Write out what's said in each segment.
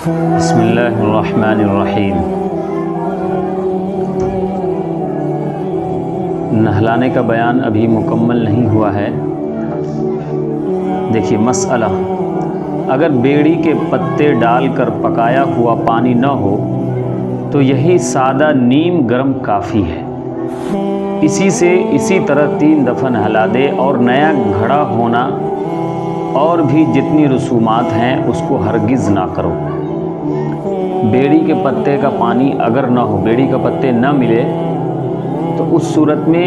بسم اللہ الرحمن الرحیم۔ نہلانے کا بیان ابھی مکمل نہیں ہوا ہے۔ دیکھیے مسئلہ، اگر بیڑی کے پتے ڈال کر پکایا ہوا پانی نہ ہو تو یہی سادہ نیم گرم کافی ہے۔ اسی طرح 3 دفعہ نہلا دے، اور نیا گھڑا ہونا اور بھی جتنی رسومات ہیں اس کو ہرگز نہ کرو۔ بیڑی کے پتے کا پانی اگر نہ ہو، بیڑی کا پتے نہ ملے، تو اس صورت میں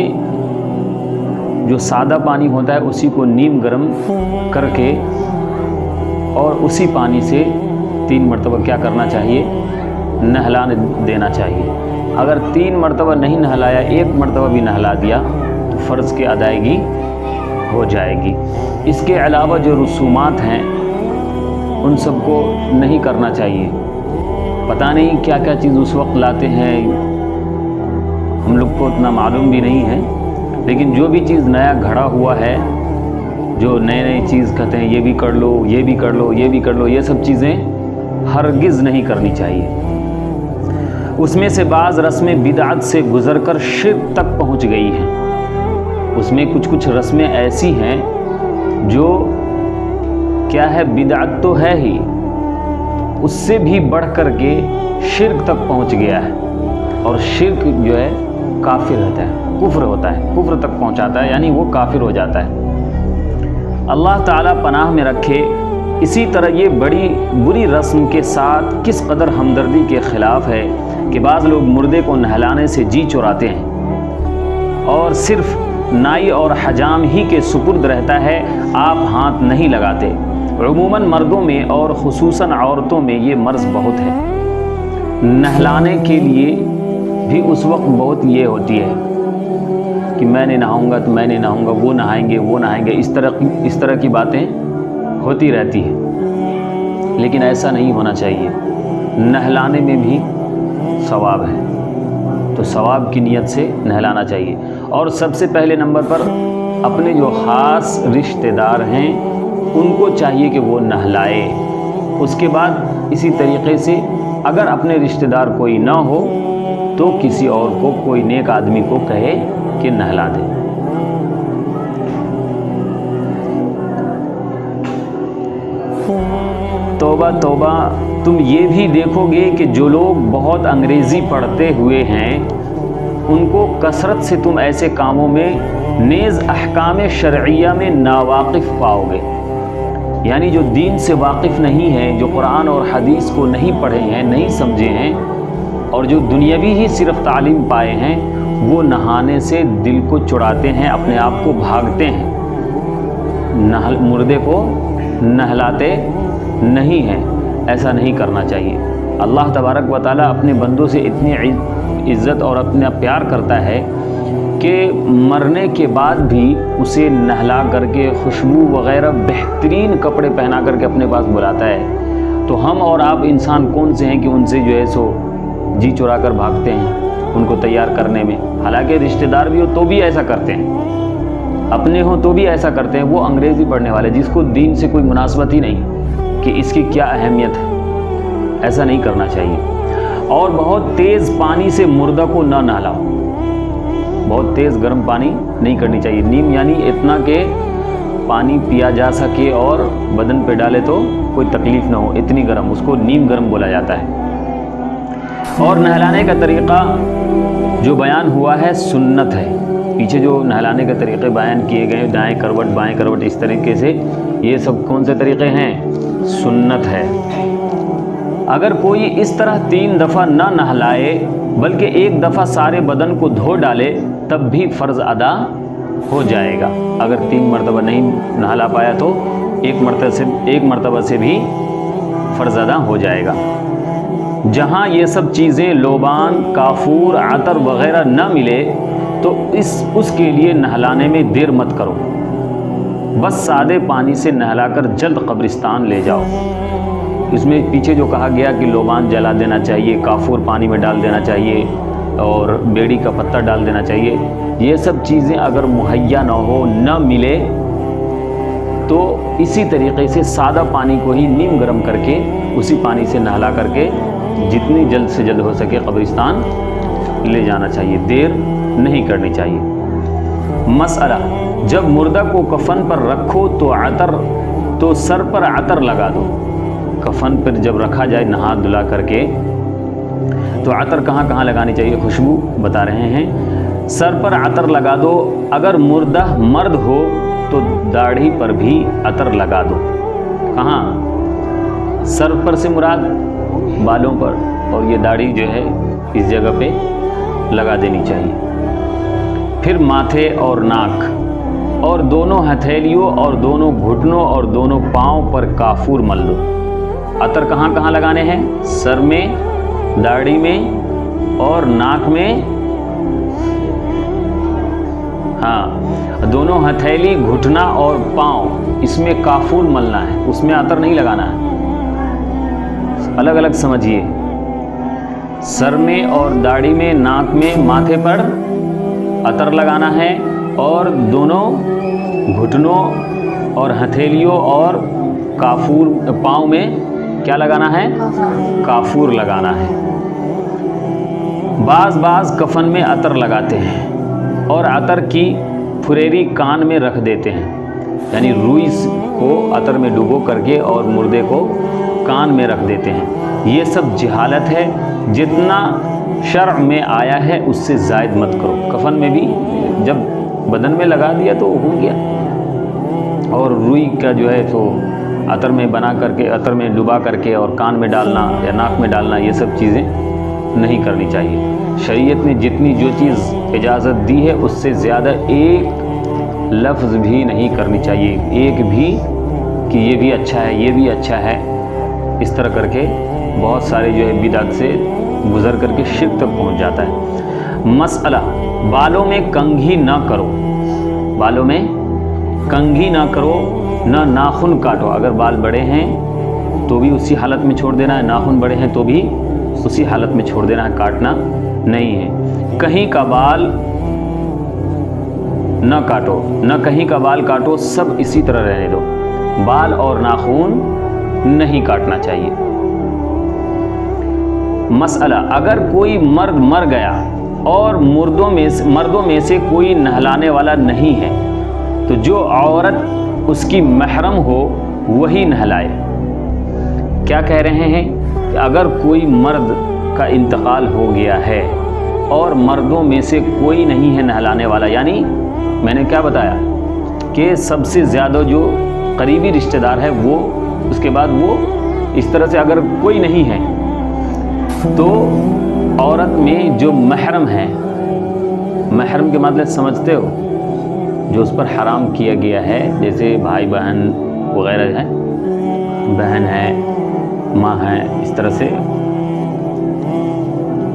جو سادہ پانی ہوتا ہے اسی کو نیم گرم کر کے اور اسی پانی سے 3 مرتبہ کیا کرنا چاہیے؟ نہلانے دینا چاہیے۔ اگر 3 مرتبہ نہیں نہلایا، 1 مرتبہ بھی نہلا دیا تو فرض کی ادائیگی ہو جائے گی۔ اس کے علاوہ جو رسومات ہیں ان سب کو نہیں کرنا چاہیے۔ پتہ نہیں کیا کیا چیز اس وقت لاتے ہیں، ہم لوگ کو اتنا معلوم بھی نہیں ہے، لیکن جو بھی چیز نیا گھڑا ہوا ہے، جو نئے چیز کہتے ہیں یہ بھی کر لو، یہ بھی کر لو، یہ بھی کر لو، یہ سب چیزیں ہرگز نہیں کرنی چاہیے۔ اس میں سے بعض رسمیں بدعت سے گزر کر شرک تک پہنچ گئی ہیں۔ اس میں کچھ رسمیں ایسی ہیں جو کیا ہے، بدعت تو ہے ہی، اس سے بھی بڑھ کر کے شرک تک پہنچ گیا ہے، اور شرک جو ہے کافر ہوتا ہے، کفر ہوتا ہے، کفر تک پہنچاتا ہے، یعنی وہ کافر ہو جاتا ہے۔ اللہ تعالیٰ پناہ میں رکھے۔ اسی طرح یہ بڑی بری رسم کے ساتھ کس قدر ہمدردی کے خلاف ہے کہ بعض لوگ مردے کو نہلانے سے جی چراتے ہیں اور صرف نائی اور حجام ہی کے سپرد رہتا ہے، آپ ہاتھ نہیں لگاتے۔ عموماً مردوں میں اور خصوصاً عورتوں میں یہ مرض بہت ہے۔ نہلانے کے لیے بھی اس وقت بہت یہ ہوتی ہے کہ میں نے نہاؤں گا تو میں نے نہاؤں گا، وہ نہائیں گے، وہ نہائیں گے، اس طرح کی باتیں ہوتی رہتی ہیں، لیکن ایسا نہیں ہونا چاہیے۔ نہلانے میں بھی ثواب ہے، تو ثواب کی نیت سے نہلانا چاہیے۔ اور سب سے پہلے نمبر پر اپنے جو خاص رشتہ دار ہیں ان کو چاہیے کہ وہ نہلائے۔ اس کے بعد اسی طریقے سے اگر اپنے رشتہ دار کوئی نہ ہو تو کسی اور کو، کوئی نیک آدمی کو کہے کہ نہلا دے۔ توبہ توبہ، تم یہ بھی دیکھو گے کہ جو لوگ بہت انگریزی پڑھتے ہوئے ہیں ان کو کثرت سے تم ایسے کاموں میں نیز احکام شرعیہ میں ناواقف پاؤ گے۔ یعنی جو دین سے واقف نہیں ہیں، جو قرآن اور حدیث کو نہیں پڑھے ہیں، نہیں سمجھے ہیں، اور جو دنیاوی ہی صرف تعلیم پائے ہیں، وہ نہانے سے دل کو چڑھاتے ہیں، اپنے آپ کو بھاگتے ہیں، مردے کو نہلاتے نہیں ہیں۔ ایسا نہیں کرنا چاہیے۔ اللہ تبارک و تعالیٰ اپنے بندوں سے اتنی عزت اور اپنا پیار کرتا ہے کہ مرنے کے بعد بھی اسے نہلا کر کے خوشبو وغیرہ بہترین کپڑے پہنا کر کے اپنے پاس بلاتا ہے۔ تو ہم اور آپ انسان کون سے ہیں کہ ان سے جو ہے سو جی چرا کر بھاگتے ہیں ان کو تیار کرنے میں؟ حالانکہ رشتہ دار بھی ہو تو بھی ایسا کرتے ہیں، اپنے ہوں تو بھی ایسا کرتے ہیں۔ وہ انگریزی پڑھنے والے جس کو دین سے کوئی مناسبت ہی نہیں کہ اس کی کیا اہمیت ہے، ایسا نہیں کرنا چاہیے۔ اور بہت تیز پانی سے مردہ کو نہ نہلاؤ، بہت تیز گرم پانی نہیں کرنی چاہیے۔ نیم یعنی اتنا کہ پانی پیا جا سکے اور بدن پہ ڈالے تو کوئی تکلیف نہ ہو، اتنی گرم، اس کو نیم گرم بولا جاتا ہے۔ اور نہلانے کا طریقہ جو بیان ہوا ہے سنت ہے۔ پیچھے جو نہلانے کے طریقے بیان کیے گئے، دائیں کروٹ بائیں کروٹ، اس طریقے سے، یہ سب کون سے طریقے ہیں؟ سنت ہے۔ اگر کوئی اس طرح 3 دفعہ نہ نہلائے بلکہ 1 دفعہ سارے بدن کو دھو ڈالے تب بھی فرض ادا ہو جائے گا۔ اگر 3 مرتبہ نہیں نہلا پایا تو 1 مرتبہ سے بھی فرض ادا ہو جائے گا۔ جہاں یہ سب چیزیں لوبان، کافور، عطر وغیرہ نہ ملے تو اس کے لیے نہلانے میں دیر مت کرو، بس سادے پانی سے نہلا کر جلد قبرستان لے جاؤ۔ اس میں پیچھے جو کہا گیا کہ لوبان جلا دینا چاہیے، کافور پانی میں ڈال دینا چاہیے، اور بیڑی کا پتہ ڈال دینا چاہیے، یہ سب چیزیں اگر مہیا نہ ہو، نہ ملے، تو اسی طریقے سے سادہ پانی کو ہی نیم گرم کر کے اسی پانی سے نہلا کر کے جتنی جلد سے جلد ہو سکے قبرستان لے جانا چاہیے، دیر نہیں کرنی چاہیے۔ مسئلہ، جب مردہ کو کفن پر رکھو تو سر پر عطر لگا دو۔ کفن پر جب رکھا جائے نہا دھلا کر کے تو عطر کہاں کہاں لگانی چاہیے؟ خوشبو بتا رہے ہیں، سر پر عطر لگا دو۔ اگر مردہ مرد ہو تو داڑھی پر بھی عطر لگا دو۔ کہاں؟ سر پر سے مراد بالوں پر، اور یہ داڑھی جو ہے اس جگہ پہ لگا دینی چاہیے۔ پھر ماتھے اور ناک اور دونوں ہتھیلیوں اور دونوں گھٹنوں اور دونوں پاؤں پر کافور مل دو۔ عطر کہاں کہاں لگانے ہیں؟ سر میں، داڑھی میں اور ناک میں، ہاں دونوں ہتھیلی، گھٹنا اور پاؤں، اس میں کافور ملنا ہے، اس میں عطر نہیں لگانا ہے۔ الگ الگ سمجھیے، سر میں اور داڑھی میں، ناک میں، ماتھے پر عطر لگانا ہے، اور دونوں گھٹنوں اور ہتھیلیوں اور کافور، پاؤں میں کیا لگانا ہے؟ کافور لگانا ہے۔ بعض کفن میں عطر لگاتے ہیں اور عطر کی پھریری کان میں رکھ دیتے ہیں، یعنی روئی کو عطر میں ڈبو کر کے اور مردے کو کان میں رکھ دیتے ہیں۔ یہ سب جہالت ہے، جتنا شرع میں آیا ہے اس سے زائد مت کرو۔ کفن میں بھی جب بدن میں لگا دیا تو ہو گیا، اور روئی کا جو ہے تو عطر میں بنا کر کے، عطر میں ڈبا کر کے اور کان میں ڈالنا یا ناک میں ڈالنا، یہ سب چیزیں نہیں کرنی چاہیے۔ شریعت نے جتنی جو چیز اجازت دی ہے اس سے زیادہ ایک لفظ بھی نہیں کرنی چاہیے، ایک بھی کہ یہ بھی اچھا ہے، یہ بھی اچھا ہے، اس طرح کر کے بہت سارے جو ہے بدعت سے گزر کر کے شرک تک پہنچ جاتا ہے۔ مسئلہ، بالوں میں کنگھی نہ کرو، بالوں میں کنگھی نہ کرو، نہ ناخن کاٹو۔ اگر بال بڑے ہیں تو بھی اسی حالت میں چھوڑ دینا ہے، ناخن بڑے ہیں تو بھی اسی حالت میں چھوڑ دینا ہے، کاٹنا نہیں ہے۔ کہیں کا بال نہ کاٹو، نہ کہیں کا بال کاٹو، سب اسی طرح رہنے دو، بال اور ناخن نہیں کاٹنا چاہیے۔ مسئلہ، اگر کوئی مرد مر گیا اور مردوں میں سے کوئی نہلانے والا نہیں ہے تو جو عورت اس کی محرم ہو وہی نہلائے۔ کیا کہہ رہے ہیں کہ اگر کوئی مرد کا انتقال ہو گیا ہے اور مردوں میں سے کوئی نہیں ہے نہلانے والا، یعنی میں نے کیا بتایا کہ سب سے زیادہ جو قریبی رشتہ دار ہے وہ، اس کے بعد وہ، اس طرح سے اگر کوئی نہیں ہے تو عورت میں جو محرم ہے، محرم کے مطلب سمجھتے ہو، جو اس پر حرام کیا گیا ہے، جیسے بھائی بہن وغیرہ ہے، بہن ہے، ماں ہے، اس طرح سے،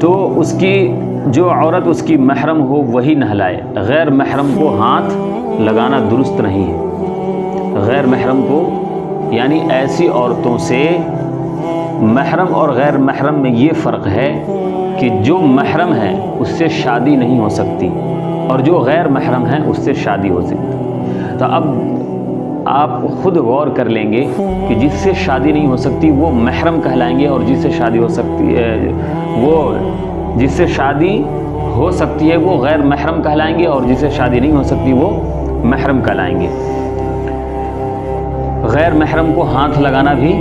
تو اس کی جو عورت اس کی محرم ہو وہی نہلائے۔ غیر محرم کو ہاتھ لگانا درست نہیں ہے۔ غیر محرم کو یعنی ایسی عورتوں سے، محرم اور غیر محرم میں یہ فرق ہے کہ جو محرم ہے اس سے شادی نہیں ہو سکتی اور جو غیر محرم ہے اس سے شادی ہو سکتی۔ تو اب آپ خود غور کر لیں گے کہ جس سے شادی نہیں ہو سکتی وہ محرم کہلائیں گے، اور جس سے شادی ہو سکتی ہے وہ، جس سے شادی ہو سکتی ہے وہ غیر محرم کہلائیں گے، اور جس سے شادی نہیں ہو سکتی وہ محرم کہلائیں گے۔ غیر محرم کو ہاتھ لگانا بھی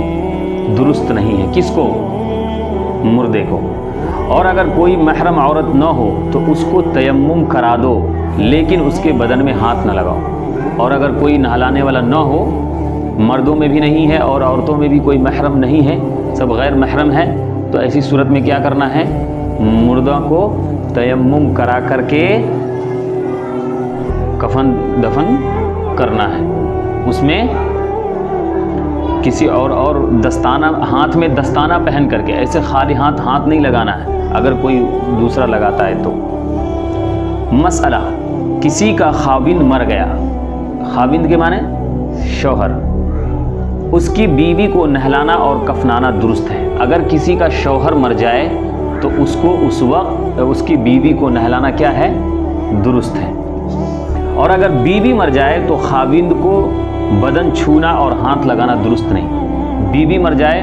درست نہیں ہے۔ کس کو؟ مردے کو۔ اور اگر کوئی محرم عورت نہ ہو تو اس کو تیمم کرا دو، لیکن اس کے بدن میں ہاتھ نہ لگاؤ۔ اور اگر کوئی نہلانے والا نہ ہو، مردوں میں بھی نہیں ہے اور عورتوں میں بھی کوئی محرم نہیں ہے، سب غیر محرم ہے، تو ایسی صورت میں کیا کرنا ہے؟ مردہ کو تیمم کرا کر کے کفن دفن کرنا ہے۔ اس میں کسی اور دستانہ، ہاتھ میں دستانہ پہن کر کے، ایسے خالی ہاتھ نہیں لگانا ہے اگر کوئی دوسرا لگاتا ہے تو۔ مسئلہ، کسی کا خاوند مر گیا، خاوند کے معنی شوہر، اس کی بیوی کو نہلانا اور کفنانا درست ہے۔ اگر کسی کا شوہر مر جائے تو اس کو اس وقت اس کی بیوی کو نہلانا کیا ہے؟ درست ہے۔ اور اگر بیوی مر جائے تو خاوند کو بدن چھونا اور ہاتھ لگانا درست نہیں۔ بیوی مر جائے